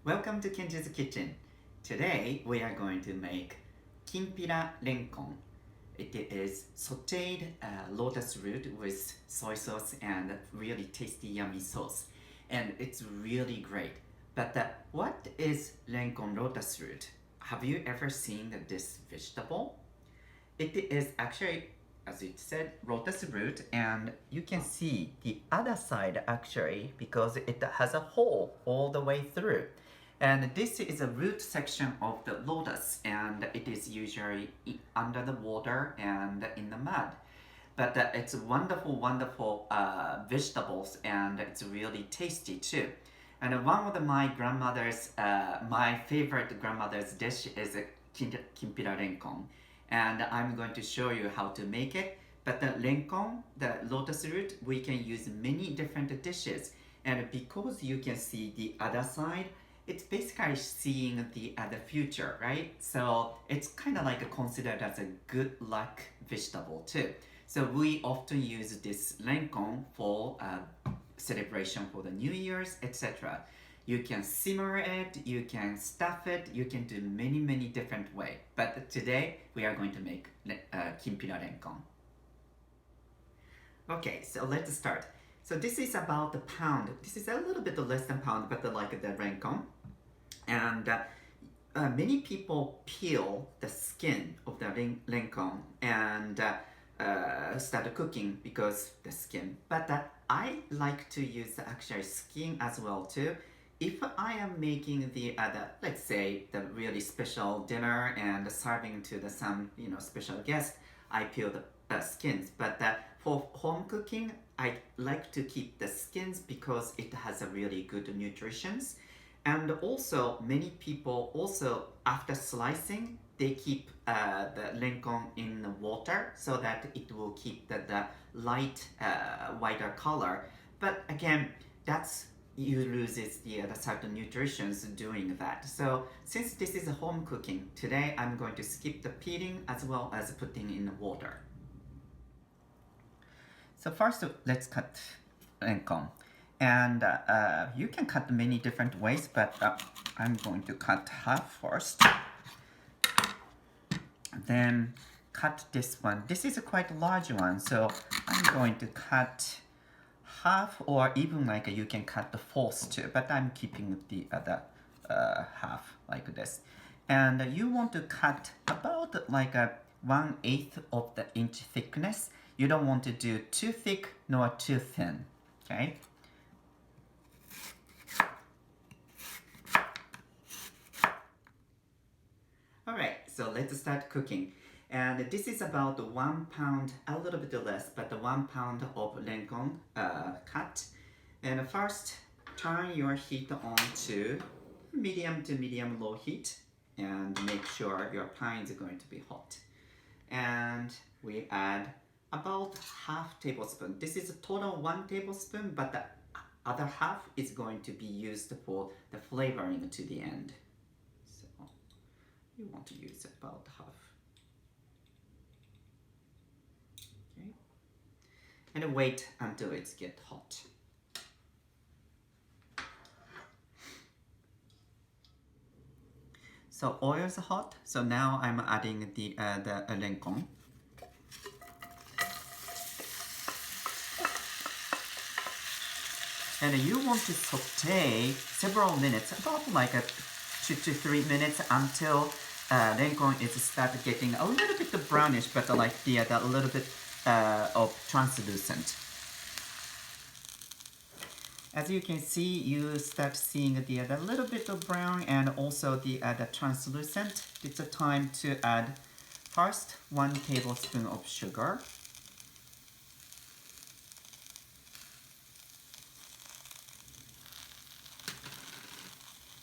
Welcome to Kenji's Kitchen. Today we are going to make Kinpira Renkon. It is sautéed lotus root with soy sauce and really tasty yummy sauce. And it's really great. But what is Renkon lotus root? Have you ever seen this vegetable? It is actually, as it said, lotus root, and you can see the other side actually because it has a hole all the way through. And this is a root section of the lotus, and it is usually under the water and in the mud. But it's wonderful vegetables, and it's really tasty too. And one of my grandmother's, my favorite grandmother's dish is Kinpira Renkon. And I'm going to show you how to make it. But the renkon, the lotus root, we can use many different dishes. And because you can see the other side, it's basically seeing the future, right? So it's kind of like considered as a good luck vegetable too. So we often use this renkon for celebration for the New Year's, etc. You can simmer it, you can stuff it, you can do many different ways. But today we are going to make Kinpira Renkon. Okay, so let's start. So this is about a pound. This is a little bit less than pound, but like the renkon. And many people peel the skin of the renkon and start cooking because the skin. But I like to use actually skin as well too. If I am making the let's say the really special dinner and serving to some special guest, I peel the skins. But for home cooking, I like to keep the skins because it has a really good nutrition. And also many people also after slicing, they keep the renkon in the water so that it will keep the light whiter color. But again, you loses the certain nutritions doing that. So since this is a home cooking, today I'm going to skip the peeling as well as putting in the water. So first let's cut renkon. And you can cut many different ways, but I'm going to cut half first. Then cut this one. This is a quite large one, so I'm going to cut half, or even like you can cut the fourth too, but I'm keeping the other half like this. And you want to cut about like a 1/8 of the inch thickness. You don't want to do too thick nor too thin, okay? Alright, so let's start cooking. And this is about 1 pound, a little bit less, but 1 pound of renkon cut. And first, turn your heat on to medium low heat and make sure your pan is going to be hot. And we add about half tablespoon. This is a total 1 tablespoon, but the other half is going to be used for the flavoring to the end. You want to use about half. Okay. And wait until it gets hot. So oil is hot. So now I'm adding the renkon. And you want to saute several minutes, about like 2 to 3 minutes until renkon is start getting a little bit brownish, but like the little bit of translucent. As you can see, you start seeing the little bit of brown and also the translucent. It's a time to add first 1 tablespoon of sugar.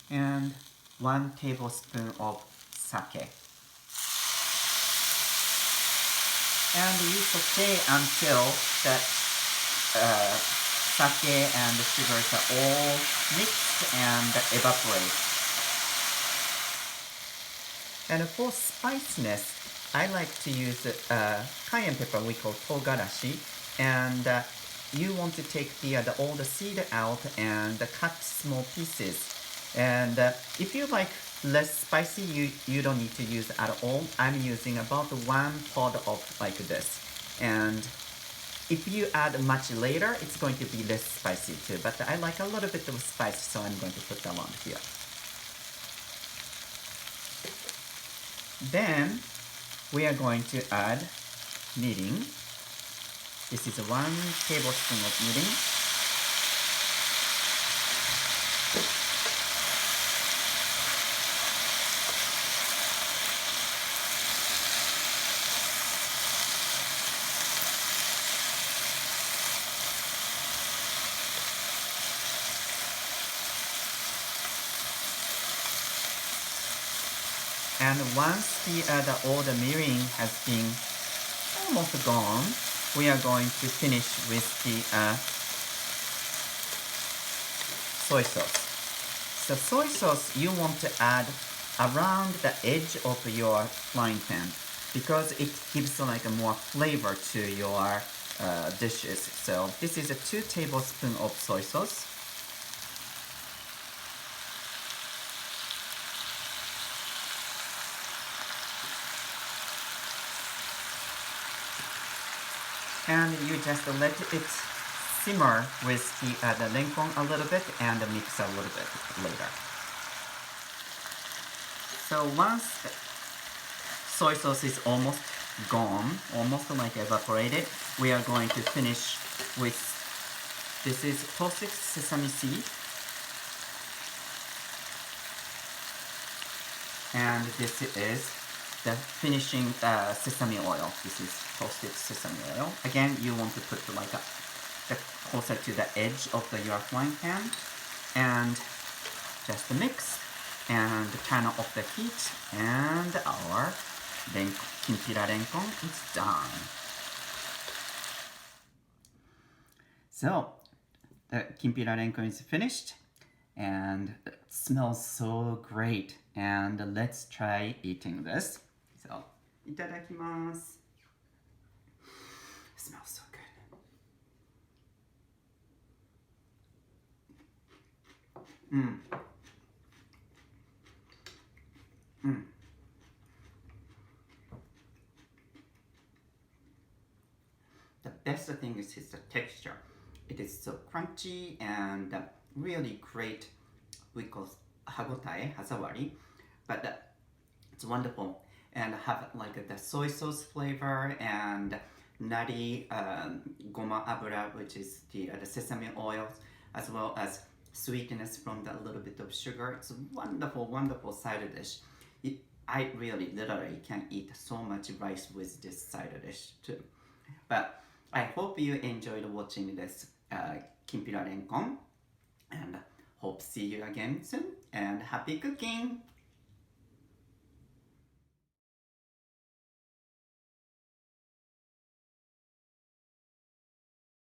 And 1 tablespoon of sake. And you saute until the sake and the sugars are all mixed and evaporate. And for spiciness, I like to use cayenne pepper we call togarashi. And you want to take all the seed out and cut small pieces. And if you like less spicy, you don't need to use at all. I'm using about 1 pod of like this. And if you add much later, it's going to be less spicy too. But I like a little bit of spice, so I'm going to put them on here. Then we are going to add mirin. This is 1 tablespoon of mirin. And once all the mirin has been almost gone, we are going to finish with the soy sauce. So soy sauce you want to add around the edge of your frying pan because it gives like a more flavor to your dishes. So this is 2 tablespoons of soy sauce. And you just let it simmer with the renkon a little bit and mix a little bit later. So once soy sauce is almost gone, almost like evaporated, we are going to finish with, this is toasted sesame seed. And this is the finishing sesame oil. This is toasted sesame oil. Again, you want to put like closer to the edge of your frying pan and just mix and turn off the heat, and our Kinpira Renkon is done. So the Kinpira Renkon is finished and it smells so great, and let's try eating this. So, いただきます. It smells so good. The best thing is the texture. It is so crunchy and really great. We call hagotae, hazawari, but it's wonderful and have like the soy sauce flavor and nutty goma abura, which is the sesame oil, as well as sweetness from the little bit of sugar. It's a wonderful, wonderful side dish. I really literally can eat so much rice with this side dish too. But I hope you enjoyed watching this Kinpira Renkon, and hope see you again soon, and happy cooking!